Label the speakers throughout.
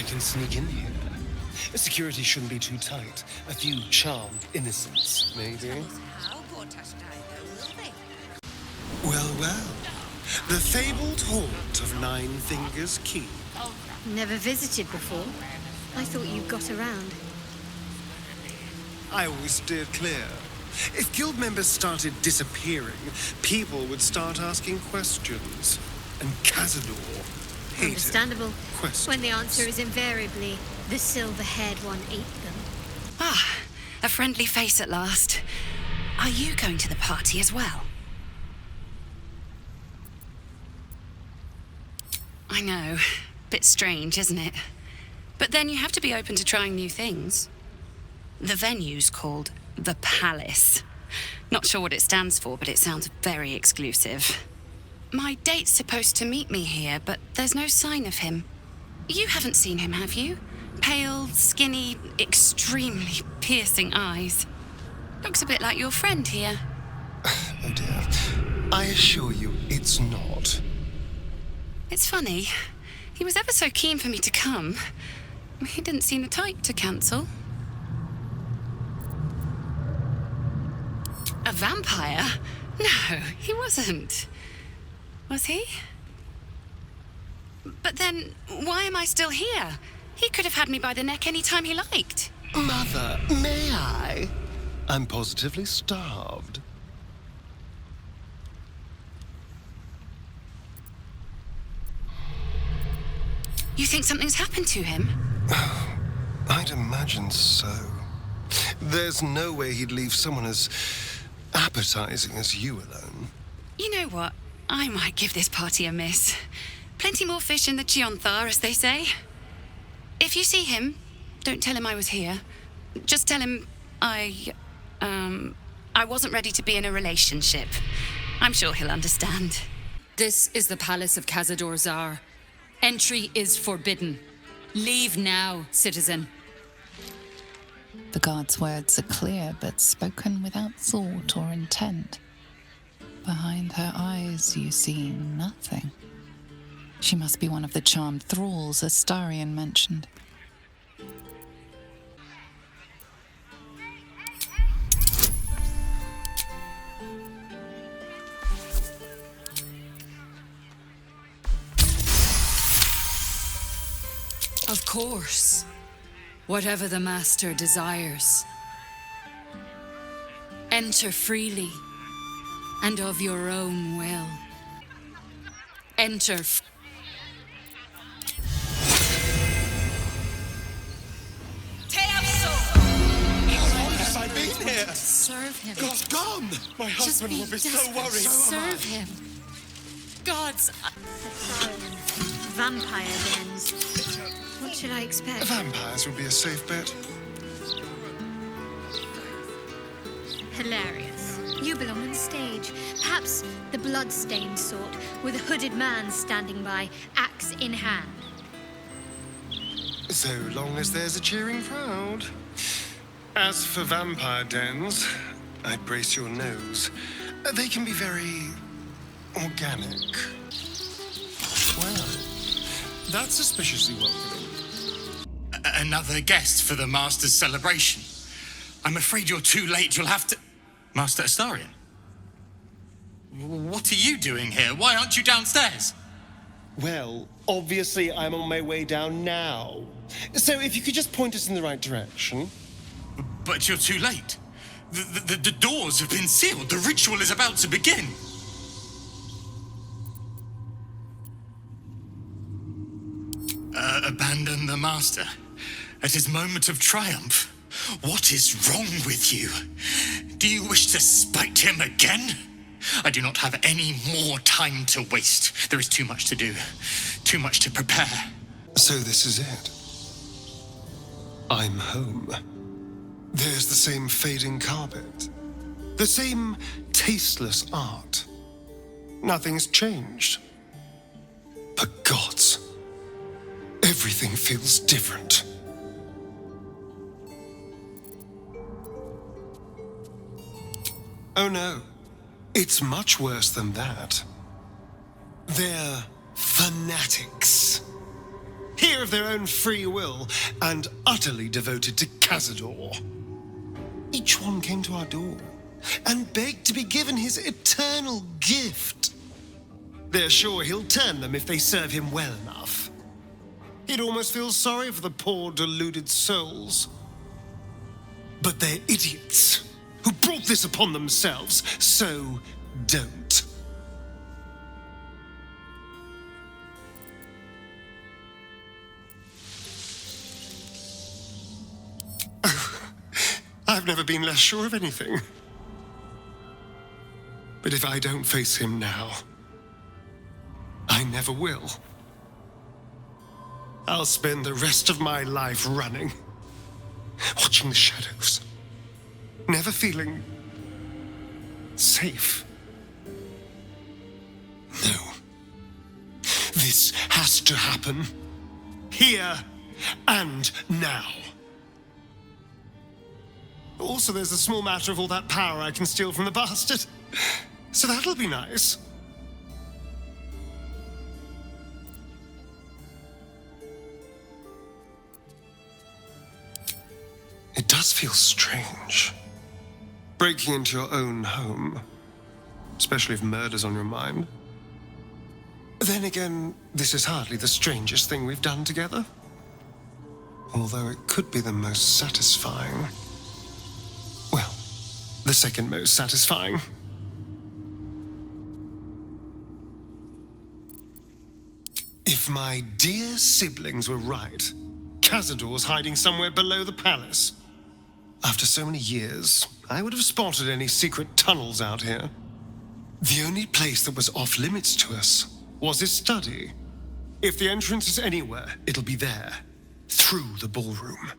Speaker 1: can sneak in here. Security shouldn't be too tight. A few charmed innocents, maybe. Well, well. The fabled haunt of Nine Fingers Key.
Speaker 2: Never visited before. I thought you got around.
Speaker 1: I always steered clear. If guild members started disappearing, people would start asking questions. And Cazador hated
Speaker 2: Understandable.
Speaker 1: questions.
Speaker 2: When the answer is invariably, the silver-haired one ate them.
Speaker 3: Ah, a friendly face at last. Are you going to the party as well? I know. Bit strange, isn't it? But then you have to be open to trying new things. The venue's called The Palace. Not sure what it stands for, but it sounds very exclusive. My date's supposed to meet me here, but there's no sign of him. You haven't seen him, have you? Pale, skinny, extremely piercing eyes. Looks a bit like your friend here.
Speaker 1: Oh dear. I assure you, it's not.
Speaker 3: It's funny. He was ever so keen for me to come. He didn't seem the type to cancel. A vampire? No, he wasn't. Was he? But then, why am I still here? He could have had me by the neck any time he liked.
Speaker 1: Mother, may I? I'm positively starved.
Speaker 3: You think something's happened to him?
Speaker 1: I'd imagine so. There's no way he'd leave someone as appetizing as you alone.
Speaker 3: You know what? I might give this party a miss. Plenty more fish in the Chionthar, as they say. If you see him, don't tell him I was here. Just tell him I wasn't ready to be in a relationship. I'm sure he'll understand.
Speaker 4: This is the palace of Cazador Zar. Entry is forbidden. Leave now, citizen.
Speaker 5: The guard's words are clear, but spoken without thought or intent. Behind her eyes, you see nothing. She must be one of the charmed thralls Astarion mentioned.
Speaker 4: Of course. Whatever the master desires. Enter freely, and of your own will. Enter.
Speaker 1: How long have I been here?
Speaker 4: Serve him.
Speaker 1: God's gone! My husband will be so
Speaker 4: desperate.
Speaker 1: worried.
Speaker 4: Serve him. Gods.
Speaker 2: Vampire dens. What should I expect?
Speaker 1: Vampires would be a safe bet.
Speaker 2: Hilarious. You belong on stage. Perhaps the blood-stained sort, with a hooded man standing by, axe in hand.
Speaker 1: So long as there's a cheering crowd. As for vampire dens, I'd brace your nose. They can be very organic. Well, that's suspiciously welcoming.
Speaker 6: Another guest for the Master's celebration. I'm afraid you're too late. You'll have to... Master Astarion? What are you doing here? Why aren't you downstairs?
Speaker 1: Well, obviously I'm on my way down now. So if you could just point us in the right direction.
Speaker 6: But you're too late. The doors have been sealed. The ritual is about to begin. Abandon the Master at his moment of triumph. What is wrong with you? Do you wish to spite him again? I do not have any more time to waste. There is too much to do, too much to prepare.
Speaker 1: So this is it. I'm home. There's the same fading carpet. The same tasteless art. Nothing's changed. But gods, everything feels different. Oh no, it's much worse than that. They're fanatics. here of their own free will, and utterly devoted to Cazador. Each one came to our door and begged to be given his eternal gift. They're sure he'll turn them if they serve him well enough. He'd almost feel sorry for the poor, deluded souls. But they're idiots who brought this upon themselves, so don't. I've never been less sure of anything. But if I don't face him now, I never will. I'll spend the rest of my life running, watching the shadows, never feeling safe. No. This has to happen. Here and now. Also, there's the small matter of all that power I can steal from the bastard. So that'll be nice. It does feel strange. Breaking into your own home. Especially if murder's on your mind. Then again, this is hardly the strangest thing we've done together. Although it could be the most satisfying. Well, the second most satisfying. If my dear siblings were right, Cazador's hiding somewhere below the palace. After so many years, I would have spotted any secret tunnels out here. The only place that was off limits to us was his study. If the entrance is anywhere, it'll be there, through the ballroom.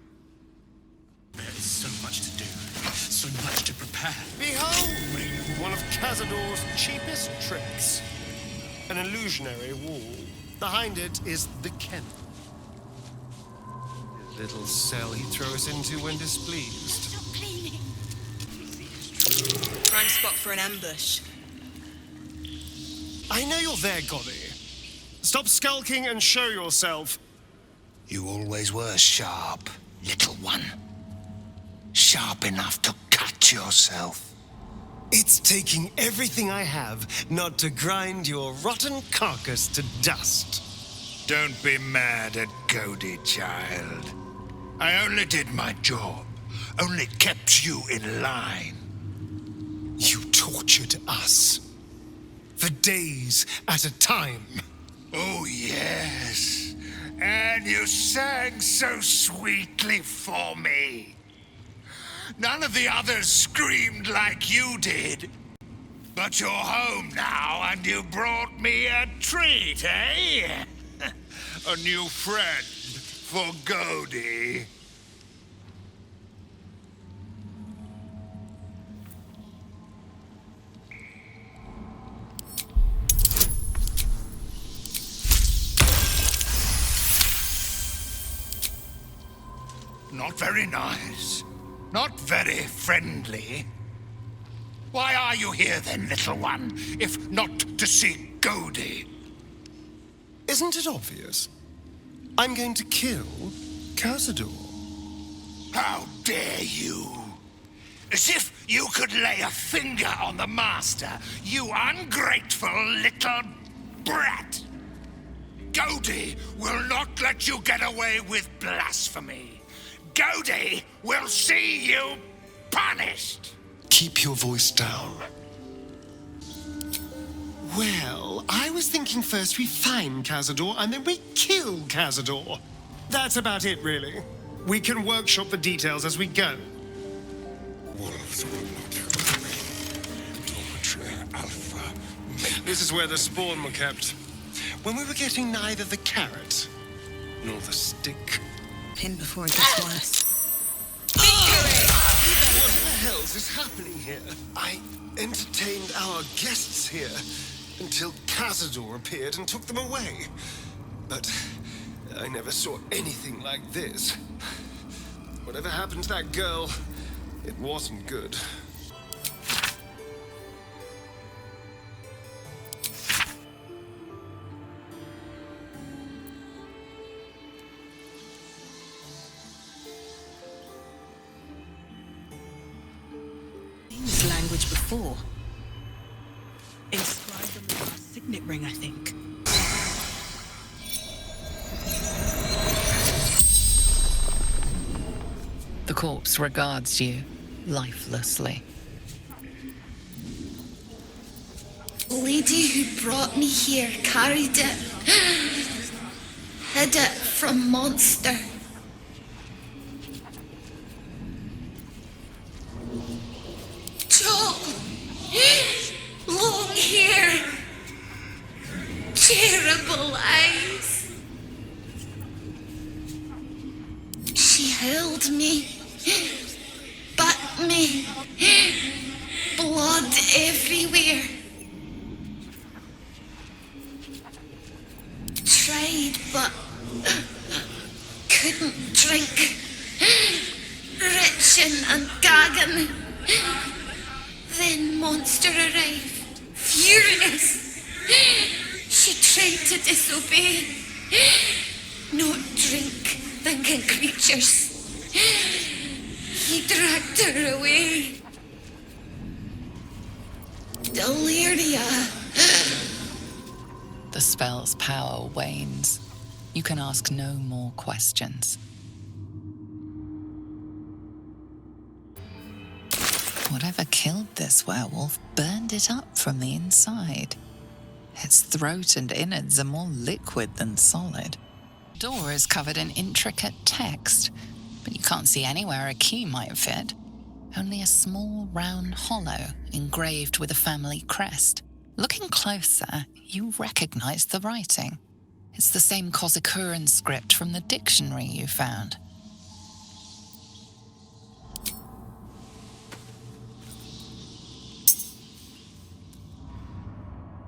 Speaker 6: There is so much to do, so much to prepare.
Speaker 1: Behold, one of Cazador's cheapest tricks. An illusionary wall. Behind it is the kennel. Little cell he'd throw us into when displeased.
Speaker 2: Stop cleaning.
Speaker 7: Prime spot for an ambush.
Speaker 1: I know you're there, Goddy. Stop skulking and show yourself.
Speaker 8: You always were sharp, little one. Sharp enough to cut yourself.
Speaker 1: It's taking everything I have not to grind your rotten carcass to dust.
Speaker 8: Don't be mad at Cody, child. I only did my job. Only kept you in line.
Speaker 1: You tortured us. For days at a time.
Speaker 8: Oh, yes. And you sang so sweetly for me. None of the others screamed like you did. But you're home now, and you brought me a treat, eh? A new friend for Cody. Not very nice. Not very friendly. Why are you here then, little one, if not to see Cody?
Speaker 1: Isn't it obvious? I'm going to kill Cazador.
Speaker 8: How dare you? As if you could lay a finger on the master, you ungrateful little brat! Cody will not let you get away with blasphemy. Cody will see you punished!
Speaker 1: Keep your voice down. Well, I was thinking first we find Cazador and then we kill Cazador. That's about it, really. We can workshop the details as we go. This is where the spawn were kept. When we were getting neither the carrot nor the stick.
Speaker 7: Pin before it gets worse.
Speaker 1: What the hell's is happening here? I entertained our guests here until Cazador appeared and took them away. But I never saw anything like this. Whatever happened to that girl, it wasn't good.
Speaker 7: this language before. Inscribed on the last signet ring, I think.
Speaker 5: The corpse regards you lifelessly.
Speaker 9: The lady who brought me here carried it. Hid it from monster. Tall, long hair, terrible eyes. She held me, bit me, blood everywhere. Tried, but couldn't drink. Retching and gagging. Then monster arrived, furious. She tried to disobey. Not drink, thinking creatures. He dragged her away. Delirium.
Speaker 5: The spell's power wanes. You can ask no more questions. Whatever killed this werewolf burned it up from the inside. Its throat and innards are more liquid than solid. The door is covered in intricate text, but you can't see anywhere a key might fit. Only a small round hollow engraved with a family crest. Looking closer, you recognize the writing. It's the same Cazador script from the dictionary you found.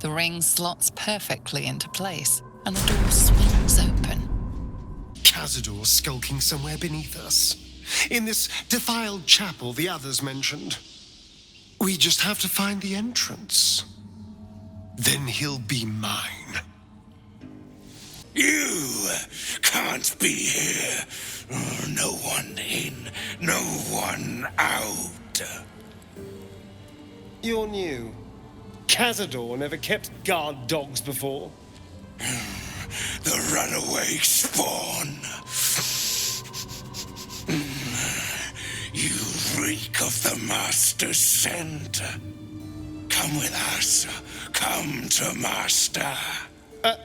Speaker 5: The ring slots perfectly into place, and the door swings open.
Speaker 1: Cazador skulking somewhere beneath us. In this defiled chapel the others mentioned. We just have to find the entrance. Then he'll be mine.
Speaker 8: You can't be here. No one in, no one out.
Speaker 1: You're new. Cazador never kept guard dogs before.
Speaker 8: The runaway spawn. You reek of the Master's scent. Come with us. Come to Master.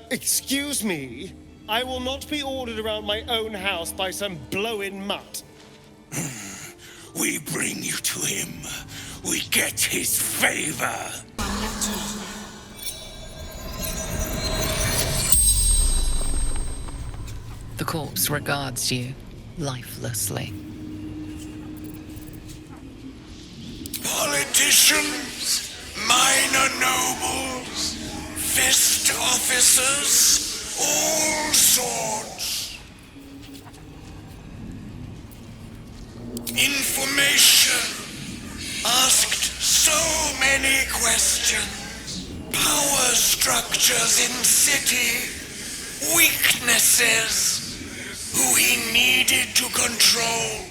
Speaker 1: Excuse me? I will not be ordered around my own house by some blow-in mutt.
Speaker 8: We bring you to him. We get his favor.
Speaker 5: The corpse regards you lifelessly.
Speaker 8: Politicians, minor nobles, fist officers, all sorts. Information. Asked so many questions. Power structures in city. Weaknesses. Who he needed to control.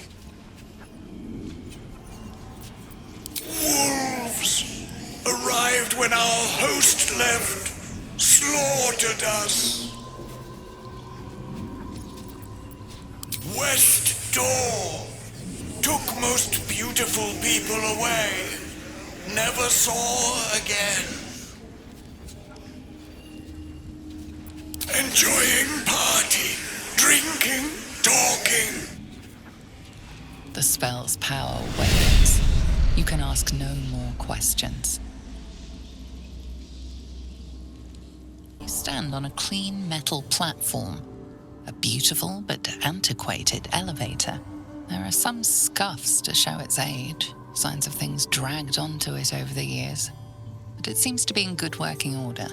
Speaker 8: Wolves arrived when our host left, slaughtered us. West Door took most beautiful people away, never saw again. Enjoying party, drinking, talking.
Speaker 5: The spell's power wanes. You can ask no more questions. You stand on a clean metal platform, a beautiful but antiquated elevator. There are some scuffs to show its age, signs of things dragged onto it over the years, but it seems to be in good working order.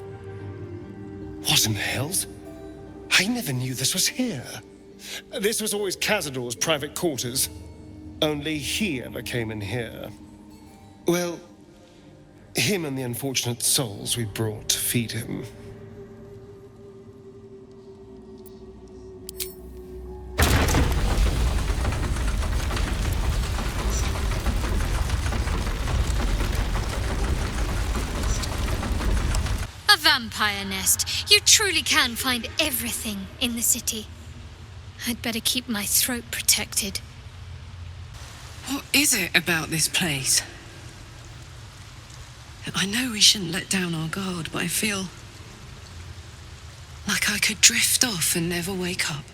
Speaker 1: What in the hells? I never knew this was here. This was always Cazador's private quarters. Only he ever came in here. Well, him and the unfortunate souls we brought to feed him.
Speaker 2: vampire nest. You truly can find everything in the city. I'd better keep my throat protected.
Speaker 10: What is it about this place? I know we shouldn't let down our guard, but I feel like I could drift off and never wake up.